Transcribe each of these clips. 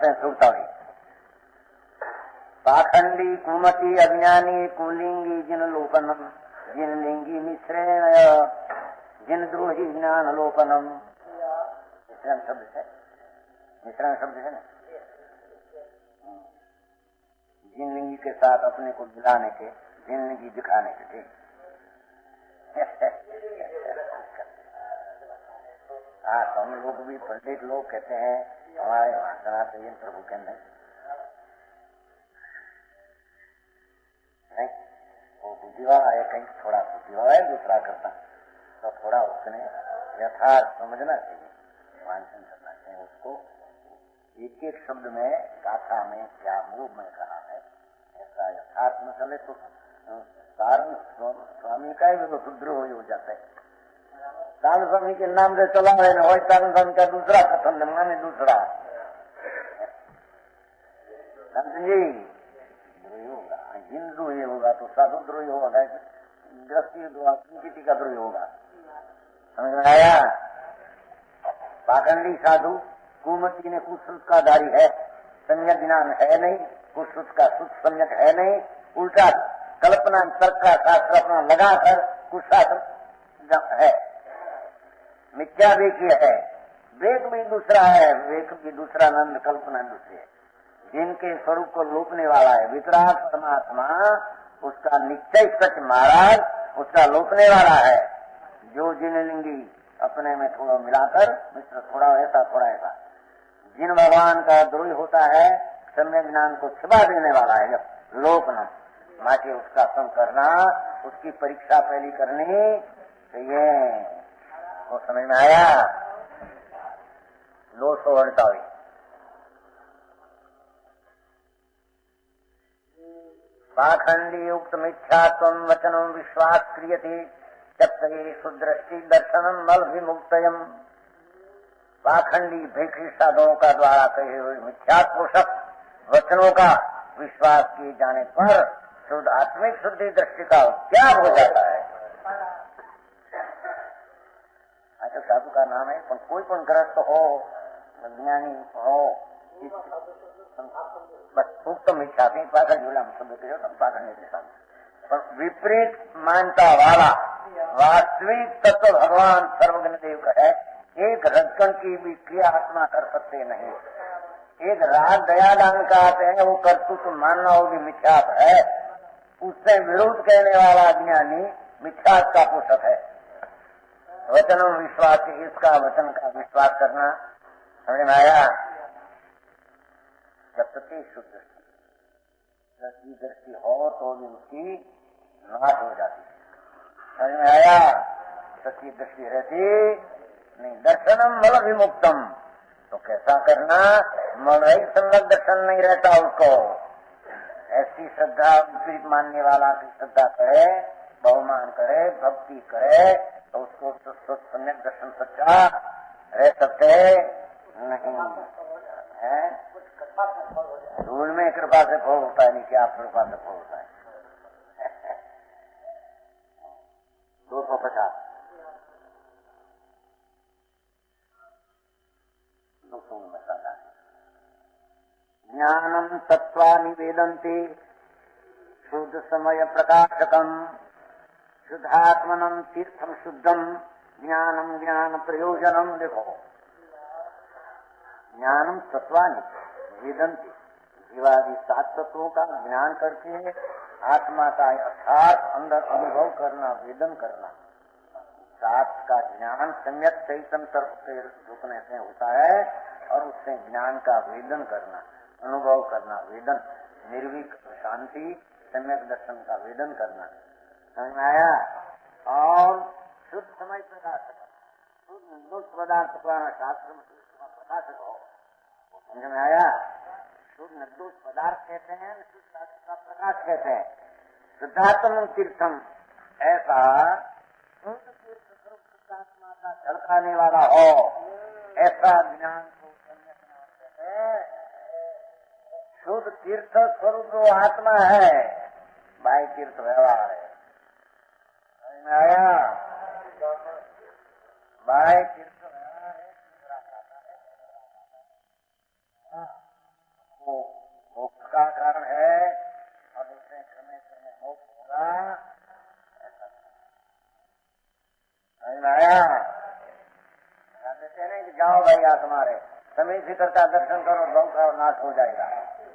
सुखताड़ी पाखंडी कुमति अज्ञानी कुलिंगी जिन लोकनम जिन लिंगी मिश्रेण जिन द्रोही ज्ञान लोकनम। मिश्रण शब्द है, मिश्रण शब्द है ना, जिन लिंगी के साथ अपने को मिलाने के, जिन लिंगी दिखाने के। ठीक हाँ, तो हम लोग भी पंडित लोग कहते हैं हमारे सनातन प्रभु के नहीं, वो बुद्धिवाला है, कहीं थोड़ा बुद्धिवाला है, दूसरा करता, तो थोड़ा उसने यथार्थ समझना चाहिए, वांछन करना चाहिए उसको। एक एक शब्द में गाथा में क्या मूव में कहा है, ऐसा यथार्थ में चले तो स्वामी का ही तो सुद्रोह हो जाता है। साल स्वामी के नाम से चला है ना, वही साल स्वामी का दूसरा कथन माने दूसरा जी द्रोही होगा, हिंदू ये होगा तो साधु द्रोही होगा, गृहस्थी किसी का द्रोही होगा। समझ में आया? पाखंडी साधु कुमति ने कुश्रुत का धारी है, सम्यक ज्ञान है नहीं, कुश्रुत का शुद्ध सम्यक है नहीं, उल्टा कल्पना तर्क का शास्त्र अपना लगाकर कुशास्त्र है, मिथ्या देखिए है, वेक भी दूसरा है, वेक भी दूसरा, नंद कल्पना दूसरी है। जिनके स्वरूप को लोपने वाला है वितराग परमात्मा, उसका निश्चय सच महाराज उसका लोपने वाला है। जो जिनलिंगी अपने में थोड़ा मिलाकर मिश्र, थोड़ा ऐसा थोड़ा ऐसा, जिन भगवान का द्रोही होता है सम्यक ज्ञान को छिपा देने वाला है लोकना, माके उसका संग करना, उसकी परीक्षा पहली करनी चाहिए। वो समझ में आया? 248 पाखंडी युक्त मिथ्यात्व वचनम विश्वास क्रियते चक्षु दृष्टि दर्शनम मल विमुक्तयम। पाखंडी भेखी साधुओं का द्वारा कहे हुए मिथ्यात्वशक वचनों का विश्वास किए जाने पर शुद्ध आत्मिक शुद्धि दृष्टि का त्याग हो जाता है। अच्छा, साधु का नाम है, पर कोई पण ग्रस्त हो, ज्ञानी हो, बस उत्तम मिथ्या नहीं पाखंड झूला में शब्द कहो तुम पाखंड के साथ, पर विपरीत मानता वाला वास्तविक तत्व भगवान सर्वज्ञ देव का है। एक रजकण की भी क्रिया आत्मा कर सकते नहीं, एक राग दया दान का आते हैं वो कर्तुत्व तो मानना होगी मिथ्यात है, उससे विरोध कहने वाला ज्ञानी मिथ्यात का पोषक है। वचनों विश्वास, इसका वचन का विश्वास करना समझ में आया? जब तक शुद्ध दृष्टि दृष्टि हो तो भी उसकी नाश हो जाती है। समझ में आया? सच्ची दृष्टि रहती नहीं। दर्शनम मल विमुक्तम, तो कैसा करना? मल रहित संगत दर्शन नहीं रहता उसको। ऐसी श्रद्धा विपरीत मानने वाला की श्रद्धा करे, बहुमान करे, भक्ति करे तो उसको सम्यक दर्शन सच्चा रह सकते नहीं है। धूल में कृपा से भोग होता है, नहीं कि आप कृपा से भोग होता है। 250 ज्ञानम तत्वा निवेदन्ति शुद्ध समय प्रकाशकम शुद्धात्मनम तीर्थम शुद्धम ज्ञानम ज्ञान प्रयोजनम। देखो, ज्ञानम तत्वानि वेदन्ति, जीवादि 7 तत्वों का ज्ञान करके आत्मा का यथार्थ अंदर अनुभव करना, वेदन करना। 7 का ज्ञान सम्यक चैतन्य तर्क से रुकने से होता है और उससे ज्ञान का वेदन करना, अनुभव करना, वेदन निर्विक शांति सम्यक दर्शन का वेदन करना। समझ में आया? और शुद्ध समय प्रकाशक, शुद्ध निर्दोष पदार्थ पुराना शास्त्र में प्रकाशक हो। समझ में आया? शुद्ध निर्दोष पदार्थ कहते हैं, शुद्ध शास्त्र का प्रकाश कहते हैं। शुद्धात्म तीर्थम, ऐसा शुद्ध तीर्थ स्वरूप शुद्धात्मा का झलकाने वाला हो, ऐसा ज्ञान को सम्यक ज्ञान कहते हैं। शुद्ध तीर्थ स्वरूप जो आत्मा है, बाह्य तीर्थ व्यवहार है। समझ में आया? बाह्य तीर्थ व्यवहार है, में शिखर का दर्शन करो, भव का नाश हो जाएगा।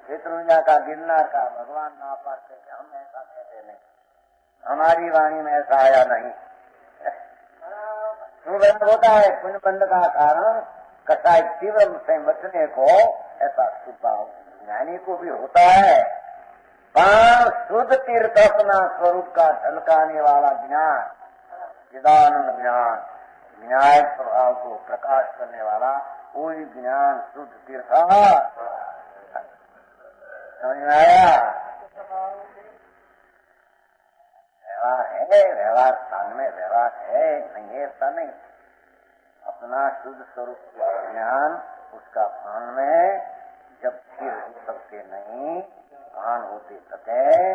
शत्रुंजा का, गिरनार का भगवान ना पाते, हम ऐसा कहते नहीं, हमारी वाणी में ऐसा आया नहीं। सुबह होता है पुण्य बंध का कारण कसाई तीव्र से बचने को, ऐसा स्वभाव ज्ञानी को भी होता है। पर शुद्ध तीर्थ अपना स्वरूप का झलकाने वाला ज्ञान, चिदानंद ज्ञान, विनायक प्रभाव को प्रकाश करने वाला वही ज्ञान शुद्ध तीर्थ। समझ में आया? व्यवहार है, व्यवहार स्थान में व्यवहार है, नहीं है ऐसा नहीं। अपना शुद्ध स्वरूप का ज्ञान उसका भान में जब स्थिर हो सकते नहीं, भान होते सके,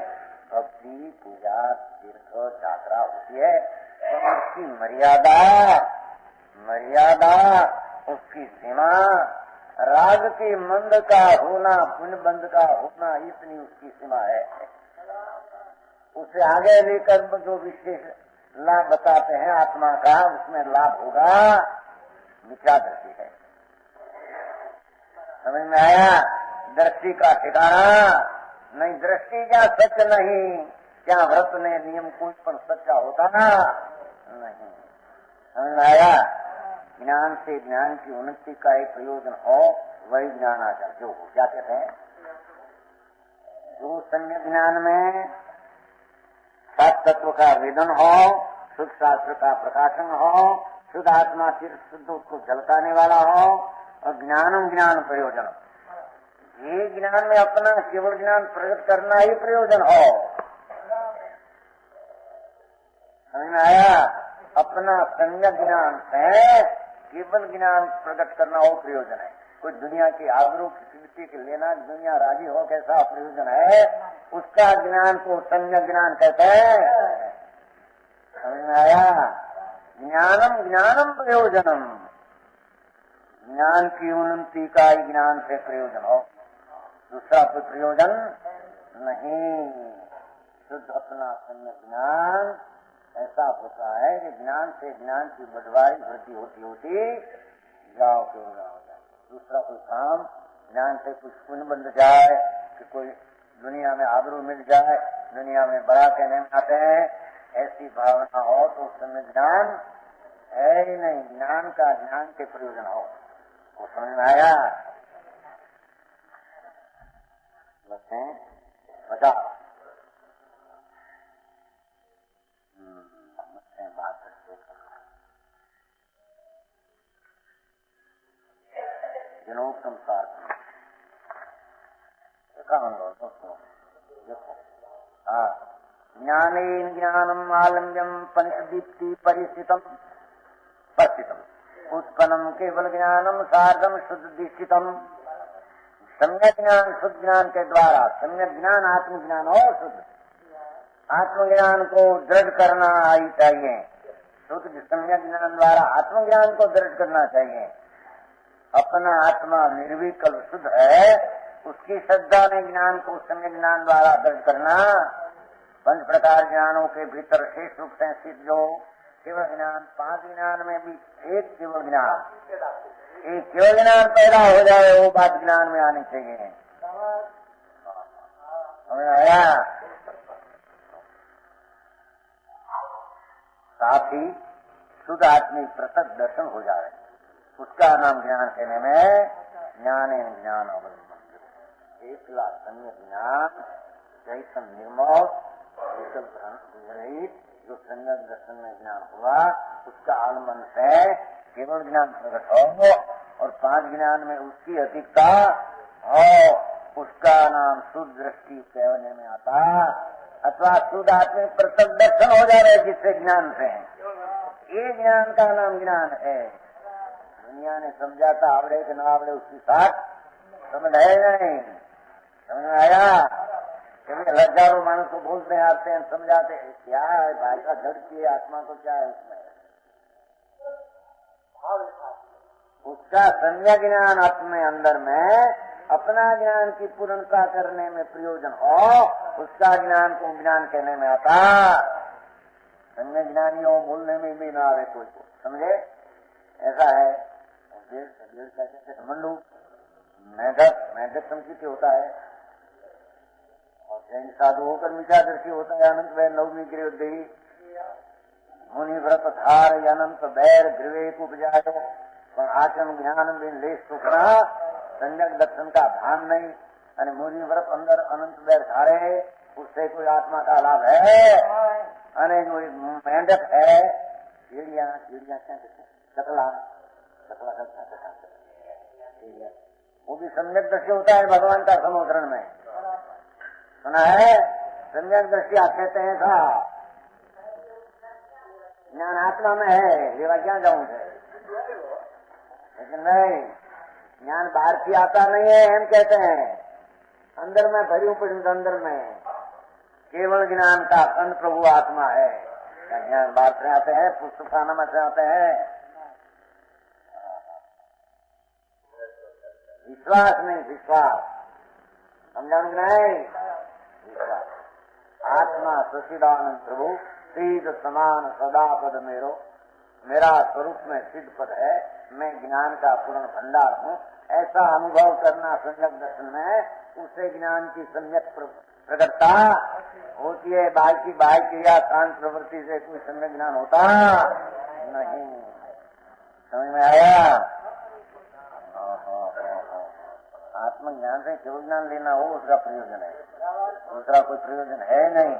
भक्ति पूजा तीर्थ यात्रा होती है, तो उसकी मर्यादा उसकी सीमा, राग के मंद का होना, पुण्य बंद का होना, इतनी उसकी सीमा है। उसे आगे लेकर जो विशेष लाभ बताते हैं आत्मा का, उसमें लाभ होगा मिथ्या दृष्टि है। समझ में आया? दृष्टि का ठिकाना नहीं, दृष्टि क्या सच नहीं, क्या व्रत ने नियम कोई पर सच्चा होता ना नहीं। समझ में आया? ज्ञान से ज्ञान की उन्नति का एक प्रयोजन हो, वही ज्ञान आचार जो हो। क्या कहते हैं? जो सम्यक ज्ञान में सात तत्व का वेदन हो, शुद्ध शास्त्र का प्रकाशन हो, शुद्ध आत्मा तीर्थ शुद्ध उसको झलकाने वाला हो, और ज्ञानम ज्ञान प्रयोजन, ये ज्ञान में अपना केवल ज्ञान प्रकट करना ही प्रयोजन हो। समझ में आया? अपना सम्यक ज्ञान से केवल ज्ञान प्रकट करना हो प्रयोजन है। कोई दुनिया की आबरू की कीर्ति के लेना, दुनिया राजी हो कैसा प्रयोजन है, उसका ज्ञान को सम्यक ज्ञान कहते हैं। समझ में आया? ज्ञानम ज्ञानम प्रयोजनम, ज्ञान की उन्नति का ही ज्ञान से प्रयोजन हो, दूसरा कोई प्रयोजन नहीं। शुद्ध अपना सम्यक ज्ञान ऐसा होता है कि ज्ञान से ज्ञान की बढ़वाई वृद्धि होती होती गाँव के हो जाए। दूसरा कोई काम, ज्ञान से कुछ पुण्य बन जाए, कि कोई दुनिया में आबरू मिल जाए, दुनिया में बड़ा कहने में आते हैं, ऐसी भावना हो तो उस समय ज्ञान है ही नहीं। ज्ञान का ज्ञान के प्रयोजन हो, वो समझ में आया? बता बात जनोत्तम सार देखो, हाँ, ज्ञानेन ज्ञानम आलम्यम पंचदीप्ति परिस्थितम उत्पन्नम केवल ज्ञानम सार्धम शुद्ध दीक्षितम। सम्यक ज्ञान शुद्ध ज्ञान के द्वारा, सम्यक ज्ञान आत्मज्ञान हो, शुद्ध आत्मज्ञान को दृढ़ करना ही चाहिए। शुद्ध सम्यक ज्ञान द्वारा आत्मज्ञान को दृढ़ करना चाहिए। अपना आत्मा निर्विकल्प शुद्ध है, उसकी श्रद्धा में ज्ञान को सम्यक ज्ञान द्वारा दृढ़ करना। पंच प्रकार ज्ञानों के भीतर शेष रूप से स्थित जो केवल ज्ञान, पांच ज्ञान में भी एक केवल ज्ञान, एक केवल ज्ञान पैदा हो जाए, वो बात ज्ञान में आनी चाहिए। आया? साथ ही शुद्ध आत्मिक प्रत्यक्ष दर्शन हो जाए, उसका नाम ज्ञान कहने में ज्ञान ज्ञान अवलंबन। एक लाख सम्यक ज्ञान चैतन्य निर्मल रहित जो सम्यक दर्शन में ज्ञान हुआ, उसका आलम्बन से केवल ज्ञान प्रकट हो, और पांच ज्ञान में उसकी अधिकता हो, उसका नाम शुद्ध दृष्टि कहने में आता, अथवा शुद्ध आत्मिक प्रत्यक्ष दर्शन हो जा रहे जिससे ज्ञान से। ये ज्ञान का नाम ज्ञान है। दुनिया ने समझा था आवड़े कि न आवड़े उसकी साथ समझ है नहीं। समझ में आया? हजारों मानस को बोलते हैं, आते हैं, समझाते हैं, क्या है भाषा झड़की है, आत्मा को क्या है उसमें, उसका संज्ञा ज्ञान अपने अंदर में अपना ज्ञान की पूर्णता करने में प्रयोजन हो, उसका ज्ञान को ज्ञान कहने में आता। संज्ञा ज्ञानी हो बोलने में भी ना आवे कोई को, समझे? ऐसा है। मंडू मेढक संचित होता है, और जैन साधु होकर मिटा दृष्टि होता है। अनंत वैर नवमी गृह मुनि व्रत धार अनंत बैर गृह उपजायो, पर आचरण ज्ञान में ले सुखना सम्यक दर्शन का भान नहीं। અને मुनि व्रत अंदर अनंत बैर धारे, उससे कोई आत्मा का लाभ है। અને जो मेंढक है, चिड़िया क्या कहते, चकला वो भी सम्यक दृष्टि होता है भगवान का समुद्रण में, सुना है। सम्यक दृष्टि आप कहते हैं था, ज्ञान आत्मा में है, लेवा क्या जाऊं है, लेकिन नहीं, ज्ञान बाहर से आता नहीं है। हम कहते हैं अंदर में भरी पड़ी, अंदर में केवल ज्ञान का अखंड प्रभु आत्मा है। ज्ञान बाहर से आते हैं, पुस्तक खाना में से आते हैं। विश्वास नहीं, विश्वास समझा नहीं, विश्वास। आत्मा सचिदानंद प्रभु सिद्ध समान सदा पद मेरा स्वरूप में सिद्ध पद है, मैं ज्ञान का पूर्ण भंडार हूँ। ऐसा अनुभव करना सम्यक दर्शन में, उससे ज्ञान की सम्यक प्रकटता होती है। बाह्य क्रिया शांत प्रवृत्ति से कोई सम्यक ज्ञान होता नहीं। समझ में आया? आत्मज्ञान से केवल ज्ञान लेना हो, उसका प्रयोजन है, दूसरा कोई प्रयोजन है नहीं।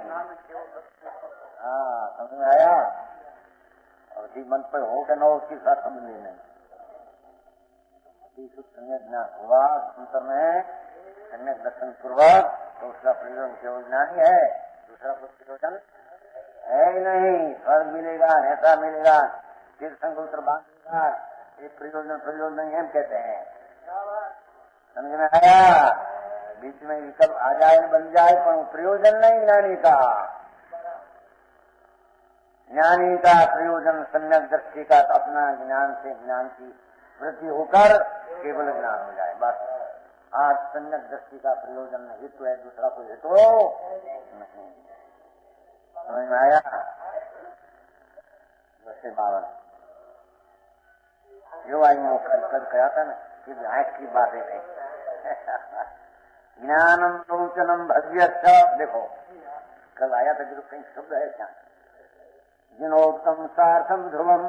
हाँ, समझ में आया? और जी मन पर हो के न हो, उसके साथ समझ नहीं। सम्यक ज्ञान हुआ अंतर में, सम्यक दर्शन पूर्वक, तो उसका प्रयोजन केवल ज्ञान ही है, दूसरा कोई प्रयोजन है ही नहीं। स्वर्ग मिलेगा, ऐसा मिलेगा, तीर्थंकर बांध मिलेगा, ये प्रयोजन नहीं हम कहते हैं। समझ में आया? बीच में विकल्प आ जाए, बन जाए, पर प्रयोजन नहीं ज्ञानी का। ज्ञानी का प्रयोजन सम्यक दृष्टि का, अपना ज्ञान से ज्ञान की वृद्धि होकर केवल ज्ञान हो जाए, बस। आज सम्यक दृष्टि का प्रयोजन हेतु है, दूसरा कोई हेतु नहीं। समझ में आया? वैसे बावन जो आई वो कल कहा था ना कि आंख की बातें नहीं। ज्ञानम लोचनम भव्य, देखो कल आया था, जो कहीं शब्द है क्या, जिनोक्तम सार्थम ध्रुवम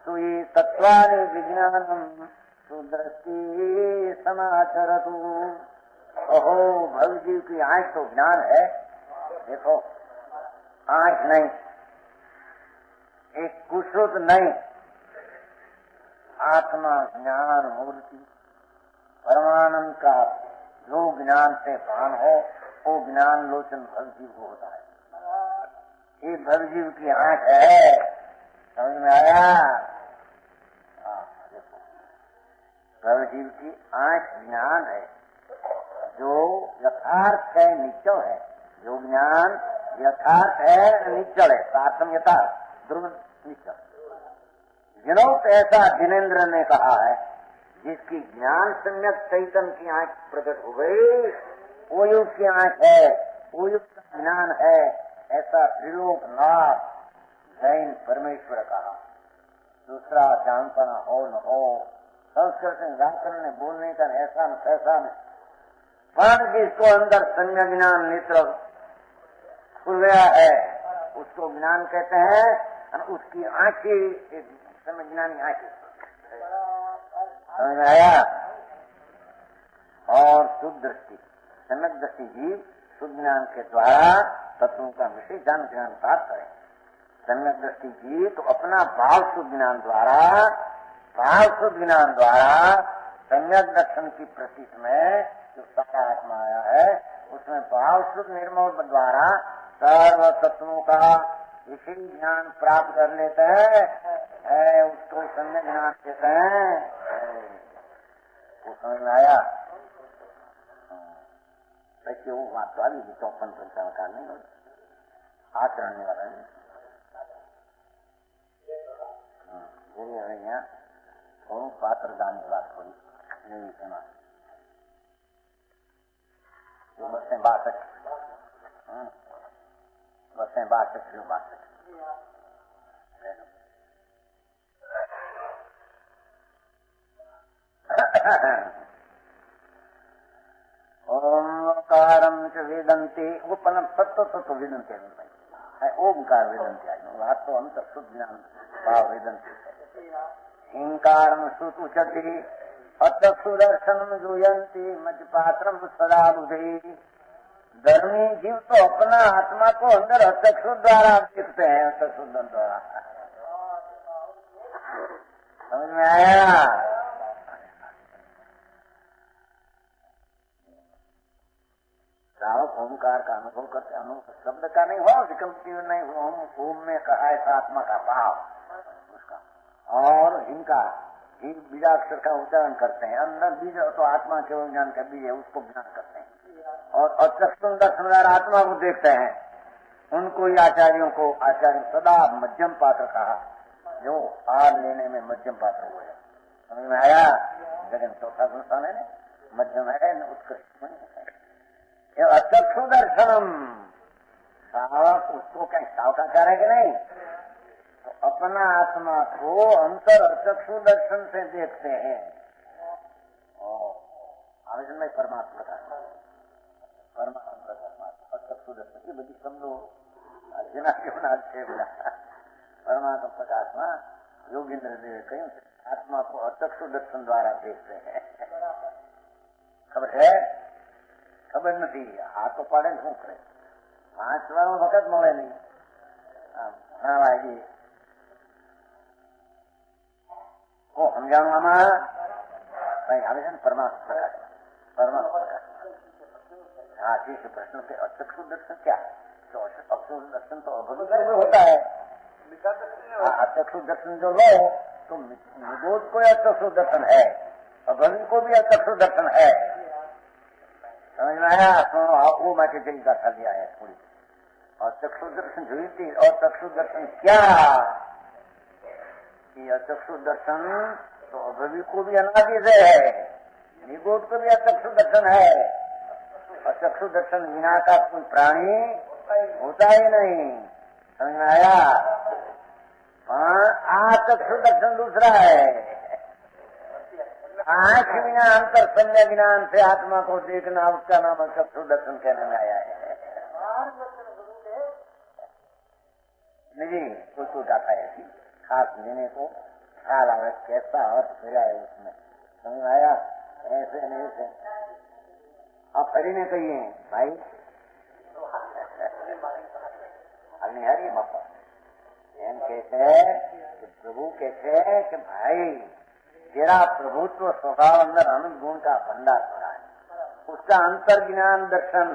सुई तत्वानि विज्ञानम सुदृष्टि समाचरतु। ओहो, भव जीव की आंख तो ज्ञान है। देखो, आंख नहीं, एक कुशुत नहीं, आत्मा ज्ञान मूर्ति परमानंद का जो ज्ञान से भान हो, वो ज्ञान लोचन भवजीव को होता है। ये भवजीव की आंख है। समझ में आया? भवजीव की आंख ज्ञान है, जो यथार्थ है, निश्चय है। जो ज्ञान यथार्थ है, निश्चय है, सार्थम यथार्थ ध्रुव निश्चय। जिनोक्त ऐसा जिनेन्द्र ने कहा है, जिसकी ज्ञान सम्यक चैतन्य की आंख प्रकट हो गई, वो युग की आंख है, वो युग का ज्ञान है। ऐसा त्रिलोकनाथ जैन परमेश्वर कहा। दूसरा जानपना हो न हो, संस्कृत व्याकरण ने बोलने का ऐसा न कैसा नहीं, पर जिसको अंदर सम्यक ज्ञान नेत्र खुल गया है, उसको ज्ञान कहते हैं। और उसकी आंखें सम्यक ज्ञानी आंखें, समझ में आया? और शुद्ध दृष्टि, सम्यक दृष्टि जीव शुद्ध ज्ञान के द्वारा तत्वों का विषय ज्ञान प्राप्त है। सम्यक दृष्टि जीव तो अपना भाव शुद्ध ज्ञान द्वारा सम्यक दर्शन की प्रतीक में जो सारा आत्मा आया है, उसमें भाव शुद्ध निर्मोह द्वारा सर्व तत्वों का विषय ज्ञान प्राप्त कर लेते हैं। उसको सम्यक ज्ञान कहते हैं। वो समझ में आया? वैसे वो बात तो अभी 54 का नहीं, आचरण वाला नहीं। यहाँ थोड़ा पात्र दान की बात हुई, नहीं सुना जो बसें 62, बसें 62। च वेदन्ते उपनम सत्व तत्व वेदन्ते ओमकार वेदन्ते आत्म अंत शुद्ध ज्ञान भाव वेदन्ते हिंकारम सुत उचति अचक्षु दर्शनम जुयंती मजपात्रम सदा बुधे। धर्मी जीव तो अपना आत्मा को अंदर अचक्षु द्वारा देखते हैं, अचक्षु द्वारा। समझ में आया? श्रावक ओमकार का अनुभव करते, अनुभव शब्द का नहीं हो, विकल्प नहीं हो, ओम में कहा है आत्मा का भाव उसका। और हिंकार बीजाक्षर का उच्चारण करते हैं, अंदर बीज तो आत्मा केवल ज्ञान का बीज है, उसको ज्ञान करते हैं। और अचक्षु दर्शनदार आत्मा को देखते हैं, उनको ही आचार्यों को आचार्य सदा मध्यम पात्र कहा, जो आर लेने में मध्यम पात्र हुए। समझ में आया? जगन चौथा संस्थान है, मध्यम है न उत्कृष्ट नहीं है। अचक्षु दर्शनम सावक, उसको क्या सावकाचार है कि नहीं? तो अपना आत्मा को अंतर अचक्षु दर्शन से देखते हैं। और में परमात्मा का परमात्मा परमात्मा अचक्षु दर्शन ये बड़ी शब्दों જેના કેવના છે બધા परमात्मा प्रकाशमा योगींद्र देव कहीं आत्मा को अचक्षु दर्शन द्वारा देखते हैं। खबर है? खबर नहीं। हाथ तो पाड़े शू करे, वाँचवा वखत મળે नहीं। हाँ भाई को समझावा भाई હવે છે ને પરમાત્મા પ્રકાશ પરમાત્મા પ્રકાશ। हाँ जी प्रश्न के अचक्षु दर्शन क्या? तो अचक्षु दर्शन तो अभविक में होता है। अचक्षु दर्शन जो लो तो निगोद को अचक्षु दर्शन है, अभविक को भी अचक्षु दर्शन है। समझ में आया? वो मैं जैसी गाथा लिया है थोड़ी। और चक्षु दर्शन हुई थी। और चक्षु दर्शन क्या? कि अचक्षु दर्शन तो अभविक को भी अनादि से है, निगोद को भी अचक्षु दर्शन है। अचक्षु दर्शन बिना का कोई प्राणी होता ही नहीं। समझ में आया? चक्षु दर्शन दूसरा है। आंख बिना अंतर संज्ञा ज्ञान से आत्मा को देखना, उसका नाम चक्षु दर्शन कहने में आया है। नहीं कोई कोई गाता है ऐसी खास लेने को ख्याल आवे कैसा अर्थ फिरा है उसमें। समझ में आया? ऐसे नहीं से आप फरी ने कहिए भाई हरी बापा एम कहते कि प्रभु कहते हैं कि भाई तेरा प्रभुत्व स्वभाव अंदर अनंत गुण का भंडार पड़ा है, उसका अंतर ज्ञान दर्शन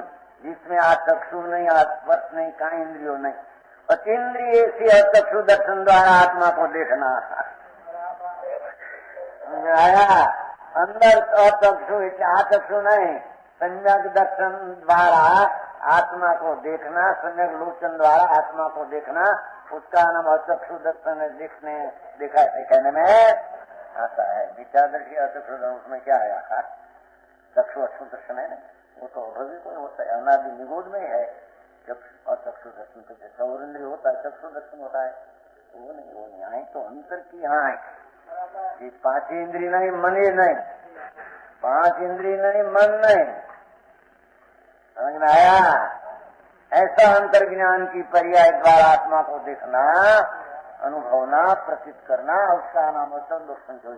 जिसमें चक्षु नहीं, स्पर्श नहीं, का इंद्रियों नहीं, अतीन्द्रिय से चक्षु दर्शन द्वारा आत्मा को देखना। आया? अंदर अचक्षु चक्षु नहीं, सम्यक दर्शन द्वारा आत्मा को देखना, सम्यक लोचन द्वारा आत्मा को देखना, उसका नाम अचक्षु दर्शन देखने देखा है कहने में आता है। विचारदर्शी अचक्षु दर्शन उसमें क्या है? चक्षु अचक्षु दर्शन है ना, वो तो रवि को होता है, अनादि निगोद में है। चक्षु दर्शन तो जैसा और इंद्रिय होता है चक्षु दर्शन होता है, वो नहीं आए तो अंतर की आंख। ये पांच इंद्रिय नहीं, मन ही नहीं, पांच इंद्रिय नहीं, मन नहीं। समझ में आया? ऐसा अंतर ज्ञान की पर्याय द्वारा आत्मा को देखना, अनुभवना, प्रतीत करना, उसका नाम दर्शन जो